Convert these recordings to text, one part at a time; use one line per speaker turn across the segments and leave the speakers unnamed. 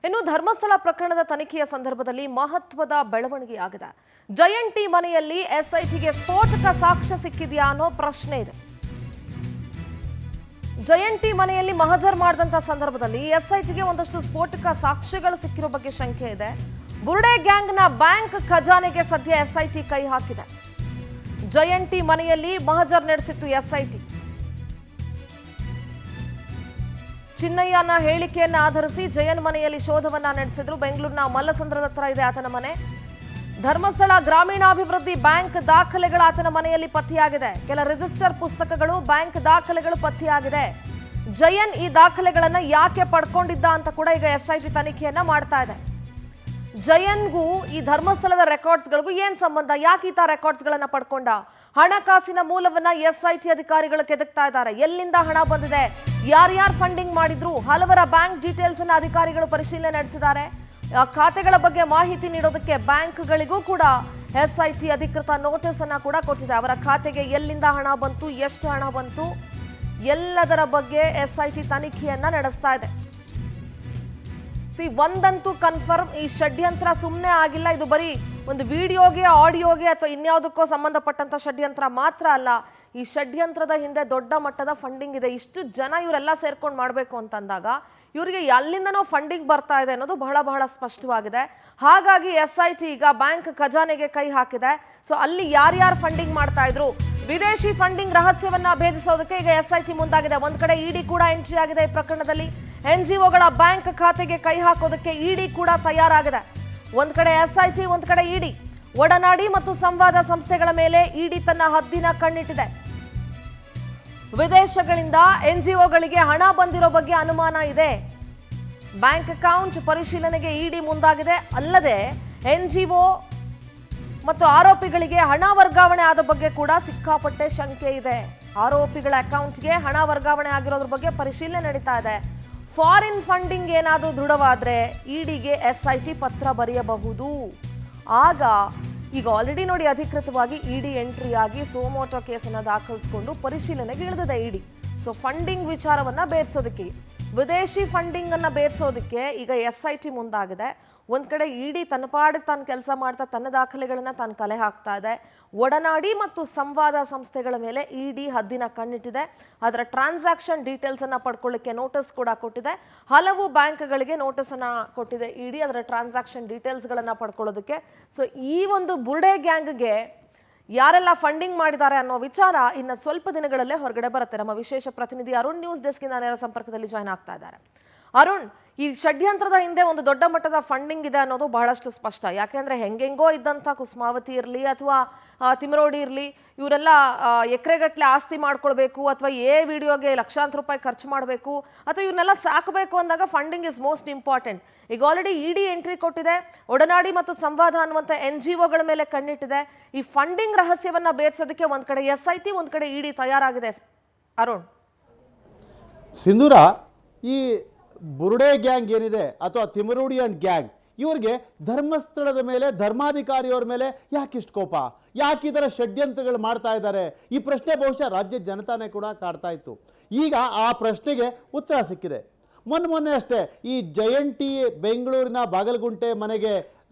ಇನ್ನು ಧರ್ಮಸ್ಥಳ ಪ್ರಕರಣದ ತನಿಖೆಯ ಸಂದರ್ಭದಲ್ಲಿ ಮಹತ್ವದ ಬೆಳವಣಿಗೆಯಾಗಿದೆ. ಜಯಂತಿ ಮನೆಯಲ್ಲಿ ಎಸ್ಐಟಿಗೆ ಸ್ಫೋಟಕ ಸಾಕ್ಷ್ಯ ಸಿಕ್ಕಿದೆಯಾ ಅನ್ನೋ ಪ್ರಶ್ನೆ ಇದೆ. ಜಯಂತಿ ಮನೆಯಲ್ಲಿ ಮಹಜರ್ ಮಾಡಿದಂತ ಸಂದರ್ಭದಲ್ಲಿ ಎಸ್ಐಟಿಗೆ ಒಂದಷ್ಟು ಸ್ಫೋಟಕ ಸಾಕ್ಷ್ಯಗಳು ಸಿಕ್ಕಿರೋ ಬಗ್ಗೆ ಶಂಕೆ ಇದೆ. ಬುರುಡೆ ಗ್ಯಾಂಗ್ನ ಬ್ಯಾಂಕ್ ಖಜಾನೆಗೆ ಸದ್ಯ ಎಸ್ಐಟಿ ಕೈ ಹಾಕಿದೆ. ಜಯಂತಿ ಮನೆಯಲ್ಲಿ ಮಹಜರ್ ನಡೆಸಿತ್ತು ಎಸ್ಐಟಿ. ಚಿನ್ನಯ್ಯನ ಹೇಳಿಕೆಯನ್ನ ಆಧರಿಸಿ ಜಯನ್ ಮನೆಯಲ್ಲಿ ಶೋಧವನ್ನ ನಡೆಸಿದ್ರು. ಬೆಂಗಳೂರಿನ ಮಲ್ಲಸಂದ್ರದ ಹತ್ರ ಇದೆ ಆತನ ಮನೆ. ಧರ್ಮಸ್ಥಳ ಗ್ರಾಮೀಣಾಭಿವೃದ್ಧಿ ಬ್ಯಾಂಕ್ ದಾಖಲೆಗಳು ಆತನ ಮನೆಯಲ್ಲಿ ಪತ್ತೆಯಾಗಿದೆ. ಕೆಲ ರಿಜಿಸ್ಟರ್ ಪುಸ್ತಕಗಳು, ಬ್ಯಾಂಕ್ ದಾಖಲೆಗಳು ಪತ್ತೆಯಾಗಿದೆ. ಜಯನ್ ಈ ದಾಖಲೆಗಳನ್ನ ಯಾಕೆ ಪಡ್ಕೊಂಡಿದ್ದ ಅಂತ ಕೂಡ ಈಗ ಎಸ್ಐಟಿ ತನಿಖೆಯನ್ನ ಮಾಡ್ತಾ ಇದೆ. ಜಯನ್ಗೂ ಈ ಧರ್ಮಸ್ಥಳದ ರೆಕಾರ್ಡ್ಸ್ಗಳಿಗೂ ಏನ್ ಸಂಬಂಧ? ಯಾಕೆ ಈತ ರೆಕಾರ್ಡ್ಸ್ಗಳನ್ನ ಪಡ್ಕೊಂಡ? ಹಣಕಾಸಿನ ಮೂಲವನ್ನ ಎಸ್ಐಟಿ ಅಧಿಕಾರಿಗಳು ಕೆದಕ್ತಾ ಇದ್ದಾರೆ. ಎಲ್ಲಿಂದ ಹಣ ಬಂದಿದೆ, ಯಾರ್ಯಾರು ಫಂಡಿಂಗ್ ಮಾಡಿದ್ರು, ಹಲವರ ಬ್ಯಾಂಕ್ ಡೀಟೇಲ್ಸ್ ಅನ್ನ ಅಧಿಕಾರಿಗಳು ಪರಿಶೀಲನೆ ನಡೆಸಿದ್ದಾರೆ. ಆ ಖಾತೆಗಳ ಬಗ್ಗೆ ಮಾಹಿತಿ ನೀಡೋದಕ್ಕೆ ಬ್ಯಾಂಕ್ಗಳಿಗೂ ಕೂಡ ಎಸ್ಐಟಿ ಅಧಿಕೃತ ನೋಟಿಸ್ ಅನ್ನ ಕೂಡ ಕೊಟ್ಟಿದೆ. ಅವರ ಖಾತೆಗೆ ಎಲ್ಲಿಂದ ಹಣ ಬಂತು, ಎಷ್ಟು ಹಣ ಬಂತು, ಎಲ್ಲದರ ಬಗ್ಗೆ ಎಸ್ಐಟಿ ತನಿಖೆಯನ್ನ ನಡೆಸ್ತಾ ಇದೆ. ಒಂದಂತೂ ಕನ್ಫರ್ಮ್, ಈ ಷಡ್ಯಂತ್ರ ಸುಮ್ಮನೆ ಆಗಿಲ್ಲ. ಇದು ಬರೀ ಒಂದು ವಿಡಿಯೋಗೆ, ಆಡಿಯೋಗೆ ಅಥವಾ ಇನ್ಯಾವುದಕ್ಕೋ ಸಂಬಂಧಪಟ್ಟಂತ ಷಡ್ಯಂತ್ರ ಮಾತ್ರ ಅಲ್ಲ. ಈ ಷಡ್ಯಂತ್ರದ ಹಿಂದೆ ದೊಡ್ಡ ಮಟ್ಟದ ಫಂಡಿಂಗ್ ಇದೆ. ಇಷ್ಟು ಜನ ಇವರೆಲ್ಲ ಸೇರ್ಕೊಂಡು ಮಾಡಬೇಕು ಅಂತಂದಾಗ ಇವರಿಗೆ ಎಲ್ಲಿಂದನೋ ಫಂಡಿಂಗ್ ಬರ್ತಾ ಇದೆ ಅನ್ನೋದು ಬಹಳ ಬಹಳ ಸ್ಪಷ್ಟವಾಗಿದೆ. ಹಾಗಾಗಿ ಎಸ್ಐಟಿ ಈಗ ಬ್ಯಾಂಕ್ ಖಜಾನೆಗೆ ಕೈ ಹಾಕಿದೆ. ಸೊ ಅಲ್ಲಿ ಯಾರ್ಯಾರು ಫಂಡಿಂಗ್ ಮಾಡ್ತಾ ಇದ್ರು, ವಿದೇಶಿ ಫಂಡಿಂಗ್ ರಹಸ್ಯವನ್ನ ಭೇದಿಸೋದಕ್ಕೆ ಈಗ ಎಸ್ಐಟಿ ಮುಂದಾಗಿದೆ. ಒಂದ್ ಕಡೆ ಇಡಿ ಕೂಡ ಎಂಟ್ರಿ ಆಗಿದೆ ಈ ಪ್ರಕರಣದಲ್ಲಿ. ಎನ್ಜಿಒಗಳ ಬ್ಯಾಂಕ್ ಖಾತೆಗೆ ಕೈ ಹಾಕೋದಕ್ಕೆ ಇಡಿ ಕೂಡ ತಯಾರಾಗಿದೆ. ಒಂದ್ ಕಡೆ ಎಸ್ಐಟಿ, ಒಂದ್ ಕಡೆ ಇಡಿ. ಒಡನಾಡಿ ಮತ್ತು ಸಂವಾದ ಸಂಸ್ಥೆಗಳ ಮೇಲೆ ಇಡಿ ತನ್ನ ಹದ್ದಿನ ಕಣ್ಣಿಟ್ಟಿದೆ. ವಿದೇಶಗಳಿಂದ ಎನ್ಜಿಒಗಳಿಗೆ ಹಣ ಬಂದಿರೋ ಬಗ್ಗೆ ಅನುಮಾನ ಇದೆ. ಬ್ಯಾಂಕ್ ಅಕೌಂಟ್ ಪರಿಶೀಲನೆಗೆ ಇಡಿ ಮುಂದಾಗಿದೆ. ಅಲ್ಲದೆ ಎನ್ಜಿಒ ಮತ್ತು ಆರೋಪಿಗಳಿಗೆ ಹಣ ವರ್ಗಾವಣೆ ಆದ ಬಗ್ಗೆ ಕೂಡ ಸಿಕ್ಕಾಪಟ್ಟೆ ಶಂಕೆ ಇದೆ. ಆರೋಪಿಗಳ ಅಕೌಂಟ್ಗೆ ಹಣ ವರ್ಗಾವಣೆ ಆಗಿರೋದ್ರ ಬಗ್ಗೆ ಪರಿಶೀಲನೆ ನಡೀತಾ ಇದೆ. ಫಾರಿನ್ ಫಂಡಿಂಗ್ ಏನಾದರೂ ದೃಢವಾದ್ರೆ ಇಡಿಗೆ ಎಸ್ಐಟಿ ಪತ್ರ ಬರೆಯಬಹುದು. ಆಗ ಈಗ ಆಲ್ರೆಡಿ ನೋಡಿ ಅಧಿಕೃತವಾಗಿ ಇಡಿ ಎಂಟ್ರಿ ಆಗಿ ಸೋಮೋಟೋ ಕೇಸನ್ನು ದಾಖಲಿಸಿಕೊಂಡು ಪರಿಶೀಲನೆಗೆ ಇಳಿದಿದೆ ಇಡಿ. ಸೊ ಫಂಡಿಂಗ್ ವಿಚಾರವನ್ನ ಬೇರ್ಸೋದಕ್ಕೆ, ವಿದೇಶಿ ಫಂಡಿಂಗ್ ಅನ್ನ ಬೇರ್ಸೋದಕ್ಕೆ ಈಗ ಎಸ್ಐಟಿ ಮುಂದಾಗಿದೆ. ಒಂದ್ ಕಡೆ ಇಡಿ ತನ್ನ ಪಾಡಿಗೆ ತಾನು ಕೆಲಸ ಮಾಡ್ತಾ ತನ್ನ ದಾಖಲೆಗಳನ್ನ ತಾನು ಕಲೆ ಹಾಕ್ತಾ ಇದೆ. ಒಡನಾಡಿ ಮತ್ತು ಸಂವಾದ ಸಂಸ್ಥೆಗಳ ಮೇಲೆ ಇಡಿ ಹದ್ದಿನ ಕಣ್ಣಿಟ್ಟಿದೆ. ಅದರ ಟ್ರಾನ್ಸಾಕ್ಷನ್ ಡೀಟೇಲ್ಸ್ ಅನ್ನ ಪಡ್ಕೊಳ್ಳಿಕ್ಕೆ ನೋಟಿಸ್ ಕೂಡ ಕೊಟ್ಟಿದೆ. ಹಲವು ಬ್ಯಾಂಕ್ಗಳಿಗೆ ನೋಟಿಸ್ ಅನ್ನ ಕೊಟ್ಟಿದೆ ಇಡಿ, ಅದರ ಟ್ರಾನ್ಸಾಕ್ಷನ್ ಡೀಟೇಲ್ಸ್ ಗಳನ್ನ ಪಡ್ಕೊಳ್ಳೋದಕ್ಕೆ. ಸೊ ಈ ಒಂದು ಬುರ್ಡೆ ಗ್ಯಾಂಗ್ಗೆ ಯಾರೆಲ್ಲ ಫಂಡಿಂಗ್ ಮಾಡಿದ್ದಾರೆ ಅನ್ನೋ ವಿಚಾರ ಇನ್ನು ಸ್ವಲ್ಪ ದಿನಗಳಲ್ಲೇ ಹೊರಗಡೆ ಬರುತ್ತೆ. ನಮ್ಮ ವಿಶೇಷ ಪ್ರತಿನಿಧಿ ಅರುಣ್ ನ್ಯೂಸ್ ಡೆಸ್ಕ್ ಇಂದ ನೇರ ಸಂಪರ್ಕದಲ್ಲಿ ಜಾಯ್ನ್ ಆಗ್ತಾ ಇದ್ದಾರೆ. ಅರುಣ್, ಈ ಷಡ್ಯಂತ್ರದ ಹಿಂದೆ ಒಂದು ದೊಡ್ಡ ಮಟ್ಟದ ಫಂಡಿಂಗ್ ಇದೆ ಅನ್ನೋದು ಬಹಳಷ್ಟು ಸ್ಪಷ್ಟ. ಯಾಕೆಂದ್ರೆ ಹೆಂಗೆಂಗೋ ಇದ್ದಂಥ ಕುಸುಮಾವತಿ ಇರಲಿ ಅಥವಾ ತಿಮರೋಡಿ ಇರಲಿ, ಇವರೆಲ್ಲ ಎಕರೆಗಟ್ಟಲೆ ಆಸ್ತಿ ಮಾಡ್ಕೊಳ್ಬೇಕು ಅಥವಾ ವಿಡಿಯೋಗೆ ಲಕ್ಷಾಂತರ ರೂಪಾಯಿ ಖರ್ಚು ಮಾಡಬೇಕು ಅಥವಾ ಇವ್ರನ್ನೆಲ್ಲ ಸಾಕಬೇಕು ಅಂದಾಗ ಫಂಡಿಂಗ್ ಇಸ್ ಮೋಸ್ಟ್ ಇಂಪಾರ್ಟೆಂಟ್. ಈಗ ಆಲ್ರೆಡಿ ಇಡಿ ಎಂಟ್ರಿ ಕೊಟ್ಟಿದೆ. ಒಡನಾಡಿ ಮತ್ತು ಸಂವಾದ ಅನ್ನುವಂಥ ಎನ್ಜಿಒಗಳ ಮೇಲೆ ಕಣ್ಣಿಟ್ಟಿದೆ. ಈ ಫಂಡಿಂಗ್ ರಹಸ್ಯವನ್ನ ಬೇರ್ಸೋದಕ್ಕೆ ಒಂದ್ ಕಡೆ ಎಸ್ಐಟಿ, ಒಂದ್ ಕಡೆ ಇಡಿ ತಯಾರಾಗಿದೆ. ಅರುಣ್,
ಸಿಂಧೂರ, ಈ ಬುರುಡೆ ಗ್ಯಾಂಗ್ ಏನಿದೆ ಅಥವಾ ತಿಮರೋಡಿಯನ್ ಗ್ಯಾಂಗ್, ಇವ್ರಿಗೆ ಧರ್ಮಸ್ಥಳದ ಮೇಲೆ, ಧರ್ಮಾಧಿಕಾರಿಯವರ ಮೇಲೆ ಯಾಕಿಷ್ಟು ಕೋಪ, ಯಾಕೆ ಈ ಥರ ಷಡ್ಯಂತ್ರಗಳು ಮಾಡ್ತಾ ಇದ್ದಾರೆ? ಈ ಪ್ರಶ್ನೆ ಬಹುಶಃ ರಾಜ್ಯದ ಜನತಾನೇ ಕೂಡ ಕಾಡ್ತಾ ಇತ್ತು. ಈಗ ಆ ಪ್ರಶ್ನೆಗೆ ಉತ್ತರ ಸಿಕ್ಕಿದೆ. ಮೊನ್ನೆ ಅಷ್ಟೇ ಈ ಜಯಂತಿ ಬೆಂಗಳೂರಿನ ಬಾಗಲಗುಂಟೆ ಮನೆಗೆ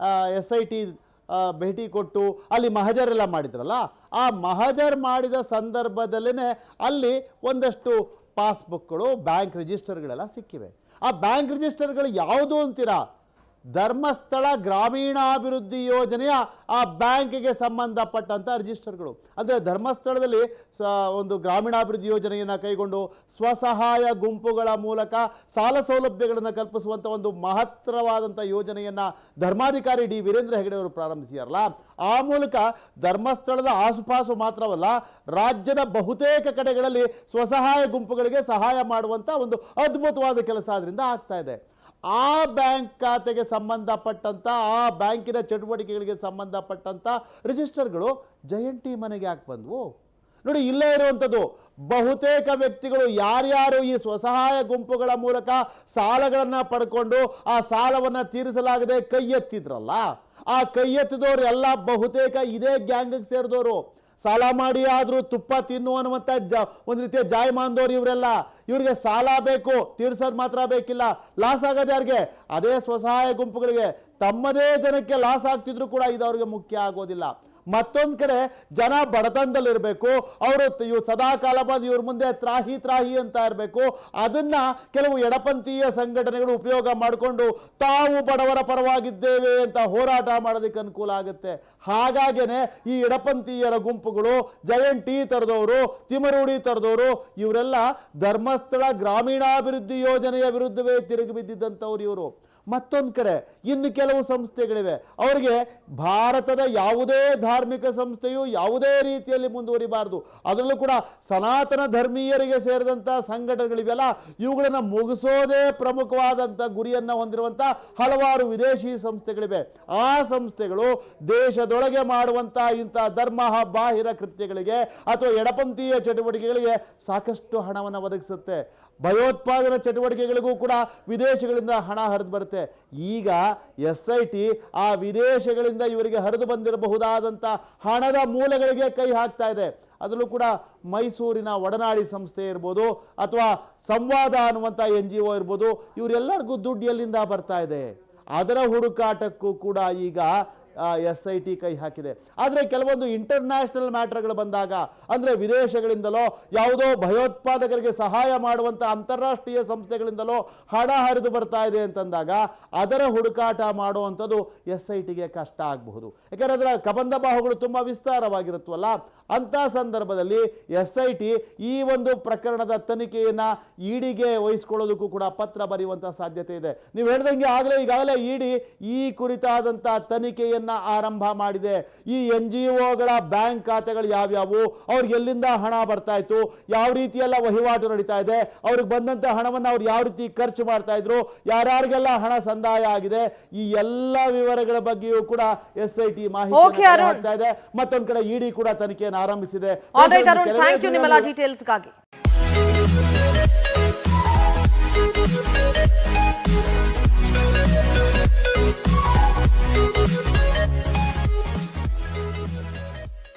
ಎಸ್ಐಟಿ ಭೇಟಿ ಕೊಟ್ಟು ಅಲ್ಲಿ ಮಹಜರ್ ಎಲ್ಲ ಮಾಡಿದ್ರಲ್ಲ, ಆ ಮಹಜರ್ ಮಾಡಿದ ಸಂದರ್ಭದಲ್ಲೇ ಅಲ್ಲಿ ಒಂದಷ್ಟು ಪಾಸ್ಬುಕ್ಗಳು, ಬ್ಯಾಂಕ್ ರಿಜಿಸ್ಟರ್ಗಳೆಲ್ಲ ಸಿಕ್ಕಿವೆ. ಆ ಬ್ಯಾಂಕ್ ರಿಜಿಸ್ಟರ್ಗಳು ಯಾವುದು ಅಂತೀರಾ? ಧರ್ಮಸ್ಥಳ ಗ್ರಾಮೀಣಾಭಿವೃದ್ಧಿ ಯೋಜನೆಯ ಆ ಬ್ಯಾಂಕಿಗೆ ಸಂಬಂಧಪಟ್ಟಂಥ ರಿಜಿಸ್ಟರ್ಗಳು. ಅಂದರೆ ಧರ್ಮಸ್ಥಳದಲ್ಲಿ ಒಂದು ಗ್ರಾಮೀಣಾಭಿವೃದ್ಧಿ ಯೋಜನೆಯನ್ನು ಕೈಗೊಂಡು ಸ್ವಸಹಾಯ ಗುಂಪುಗಳ ಮೂಲಕ ಸಾಲ ಸೌಲಭ್ಯಗಳನ್ನು ಕಲ್ಪಿಸುವಂಥ ಒಂದು ಮಹತ್ತರವಾದಂಥ ಯೋಜನೆಯನ್ನು ಧರ್ಮಾಧಿಕಾರಿ ಡಿ ವೀರೇಂದ್ರ ಹೆಗಡೆ ಅವರು ಪ್ರಾರಂಭಿಸಿದಾರಲ್ಲ, ಆ ಮೂಲಕ ಧರ್ಮಸ್ಥಳದ ಆಸುಪಾಸು ಮಾತ್ರವಲ್ಲ, ರಾಜ್ಯದ ಬಹುತೇಕ ಕಡೆಗಳಲ್ಲಿ ಸ್ವಸಹಾಯ ಗುಂಪುಗಳಿಗೆ ಸಹಾಯ ಮಾಡುವಂಥ ಒಂದು ಅದ್ಭುತವಾದ ಕೆಲಸ ಅದರಿಂದ ಆಗ್ತಾ ಇದೆ. ಆ ಬ್ಯಾಂಕ್ ಖಾತೆಗೆ ಸಂಬಂಧಪಟ್ಟಂಥ, ಆ ಬ್ಯಾಂಕಿನ ಚಟುವಟಿಕೆಗಳಿಗೆ ಸಂಬಂಧಪಟ್ಟಂಥ ರಿಜಿಸ್ಟರ್ಗಳು ಜಯಂತಿ ಮನೆಗೆ ಯಾಕೆ ಬಂದವು? ನೋಡಿ, ಇಲ್ಲೇ ಇರುವಂಥದ್ದು ಬಹುತೇಕ ವ್ಯಕ್ತಿಗಳು ಯಾರ್ಯಾರು ಈ ಸ್ವಸಹಾಯ ಗುಂಪುಗಳ ಮೂಲಕ ಸಾಲಗಳನ್ನು ಪಡ್ಕೊಂಡು ಆ ಸಾಲವನ್ನು ತೀರಿಸಲಾಗದೆ ಕೈ ಎತ್ತಿದ್ರಲ್ಲ, ಆ ಕೈ ಎತ್ತಿದವರು ಎಲ್ಲ ಬಹುತೇಕ ಇದೇ ಗ್ಯಾಂಗ್ಗೆ ಸೇರಿದವರು. ಸಾಲ ಮಾಡಿ ಆದ್ರೂ ತುಪ್ಪ ತಿನ್ನು ಅನ್ನುವಂಥ ಒಂದು ರೀತಿಯ ಜಾಯಮಾನದವ್ರು ಇವರೆಲ್ಲ. ಇವರಿಗೆ ಸಾಲ ಬೇಕು, ತೀರ್ಸೋದು ಮಾತ್ರ ಬೇಕಿಲ್ಲ. ಲಾಸ್ ಆಗೋದು ಯಾರಿಗೆ? ಅದೇ ಸ್ವಸಹಾಯ ಗುಂಪುಗಳಿಗೆ. ತಮ್ಮದೇ ಜನಕ್ಕೆ ಲಾಸ್ ಆಗ್ತಿದ್ರು ಕೂಡ ಇದು ಅವ್ರಿಗೆ ಮುಖ್ಯ ಆಗೋದಿಲ್ಲ. ಮತ್ತೊಂದು ಕಡೆ ಜನ ಬಡತನದಲ್ಲಿರಬೇಕು, ಅವರು ಸದಾ ಕಾಲ ಬಂದು ಇವ್ರ ಮುಂದೆ ತ್ರಾಹಿ ತ್ರಾಹಿ ಅಂತ ಇರಬೇಕು. ಅದನ್ನ ಕೆಲವು ಎಡಪಂಥೀಯ ಸಂಘಟನೆಗಳು ಉಪಯೋಗ ಮಾಡಿಕೊಂಡು ತಾವು ಬಡವರ ಪರವಾಗಿದ್ದೇವೆ ಅಂತ ಹೋರಾಟ ಮಾಡೋದಕ್ಕೆ ಅನುಕೂಲ ಆಗುತ್ತೆ. ಹಾಗಾಗೇನೆ ಈ ಎಡಪಂಥೀಯರ ಗುಂಪುಗಳು, ಜಯಂಟ್ ಟೀ ತರದವರು, ತಿಮರೂಡಿ ತರದವರು, ಇವರೆಲ್ಲ ಧರ್ಮಸ್ಥಳ ಗ್ರಾಮೀಣಾಭಿವೃದ್ಧಿ ಯೋಜನೆಯ ವಿರುದ್ಧವೇ ತಿರುಗಿ ಬಿದ್ದಿದ್ದಂಥವ್ರು ಇವರು. ಮತ್ತೊಂದು ಕಡೆ ಇನ್ನು ಕೆಲವು ಸಂಸ್ಥೆಗಳಿವೆ, ಅವರಿಗೆ ಭಾರತದ ಯಾವುದೇ ಧಾರ್ಮಿಕ ಸಂಸ್ಥೆಯು ಯಾವುದೇ ರೀತಿಯಲ್ಲಿ ಮುಂದುವರಿಬಾರದು. ಅದರಲ್ಲೂ ಕೂಡ ಸನಾತನ ಧರ್ಮೀಯರಿಗೆ ಸೇರಿದಂಥ ಸಂಘಟನೆಗಳಿವೆಲ್ಲ, ಇವುಗಳನ್ನು ಮುಗಿಸೋದೇ ಪ್ರಮುಖವಾದಂಥ ಗುರಿಯನ್ನು ಹೊಂದಿರುವಂಥ ಹಲವಾರು ವಿದೇಶಿ ಸಂಸ್ಥೆಗಳಿವೆ. ಆ ಸಂಸ್ಥೆಗಳು ದೇಶದೊಳಗೆ ಮಾಡುವಂಥ ಇಂಥ ಧರ್ಮ ಬಾಹಿರ ಕೃತ್ಯಗಳಿಗೆ ಅಥವಾ ಎಡಪಂಥೀಯ ಚಟುವಟಿಕೆಗಳಿಗೆ ಸಾಕಷ್ಟು ಹಣವನ್ನು ಒದಗಿಸುತ್ತೆ. ಭಯೋತ್ಪಾದನಾ ಚಟುವಟಿಕೆಗಳಿಗೂ ಕೂಡ ವಿದೇಶಗಳಿಂದ ಹಣ ಹರಿದು ಬರುತ್ತೆ. ಈಗ SIT ಆ ವಿದೇಶಗಳಿಂದ ಇವರಿಗೆ ಹರಿದು ಬಂದಿರಬಹುದಾದಂಥ ಹಣದ ಮೂಲಗಳಿಗೆ ಕೈ ಹಾಕ್ತಾ ಇದೆ. ಅದರಲ್ಲೂ ಕೂಡ ಮೈಸೂರಿನ ಒಡನಾಡಿ ಸಂಸ್ಥೆ ಇರ್ಬೋದು ಅಥವಾ ಸಂವಾದ ಅನ್ನುವಂಥ NGO ಇರ್ಬೋದು, ಇವರೆಲ್ಲರಿಗೂ ದುಡ್ಡು ಎಲ್ಲಿಂದ ಬರ್ತಾ ಇದೆ, ಅದರ ಹುಡುಕಾಟಕ್ಕೂ ಕೂಡ ಈಗ SIT ಕೈ ಹಾಕಿದೆ. ಆದರೆ ಕೆಲವೊಂದು ಇಂಟರ್ನ್ಯಾಷನಲ್ ಮ್ಯಾಟರ್ಗಳು ಬಂದಾಗ, ಅಂದರೆ ವಿದೇಶಗಳಿಂದಲೋ ಯಾವುದೋ ಭಯೋತ್ಪಾದಕರಿಗೆ ಸಹಾಯ ಮಾಡುವಂಥ ಅಂತಾರಾಷ್ಟ್ರೀಯ ಸಂಸ್ಥೆಗಳಿಂದಲೋ ಹಣ ಹರಿದು ಬರ್ತಾ ಇದೆ ಅಂತಂದಾಗ ಅದರ ಹುಡುಕಾಟ ಮಾಡುವಂಥದ್ದು SITಗೆ ಕಷ್ಟ ಆಗಬಹುದು. ಯಾಕಂದರೆ ಅದರ ಕಬಂಧ ಬಾಹುಗಳು ತುಂಬ ವಿಸ್ತಾರವಾಗಿರುತ್ತವಲ್ಲ. ಅಂಥ ಸಂದರ್ಭದಲ್ಲಿ SIT ಈ ಒಂದು ಪ್ರಕರಣದ ತನಿಖೆಯನ್ನು EDಗೆ ವಹಿಸ್ಕೊಳ್ಳೋದಕ್ಕೂ ಕೂಡ ಪತ್ರ ಬರೆಯುವಂಥ ಸಾಧ್ಯತೆ ಇದೆ. ನೀವು ಹೇಳ್ದಂಗೆ ಈಗಾಗಲೇ ED ಈ ಕುರಿತಾದಂಥ ತನಿಖೆಯನ್ನು ಆರಂಭ ಮಾಡಿದೆ. ಈ NGOಗಳ ಬ್ಯಾಂಕ್ ಖಾತೆಗಳು ಯಾವ್ಯಾವು, ಅವ್ರಿಗೆ ಎಲ್ಲಿಂದ ಹಣ ಬರ್ತಾ ಇತ್ತು, ಯಾವ ರೀತಿಯೆಲ್ಲ ವಹಿವಾಟು ನಡೀತಾ ಇದೆ, ಅವ್ರಿಗೆ ಬಂದಂಥ ಹಣವನ್ನು ಅವ್ರು ಯಾವ ರೀತಿ ಖರ್ಚು ಮಾಡ್ತಾ ಇದ್ರು, ಯಾರ್ಯಾರಿಗೆಲ್ಲ ಹಣ ಸಂದಾಯ ಆಗಿದೆ, ಈ ಎಲ್ಲ ವಿವರಗಳ ಬಗ್ಗೆಯೂ ಕೂಡ SIT ಮಾಹಿತಿ ಹಾಕ್ತಾ ಇದೆ. ಮತ್ತೊಂದು ಕಡೆ ED ಕೂಡ ತನಿಖೆಯನ್ನು ಆರಂಭಿಸಿದೆ.
ಥ್ಯಾಂಕ್ ಯು ನಿಮ್ಮೆಲ್ಲ ಡೀಟೇಲ್ಸ್ಗಾಗಿ.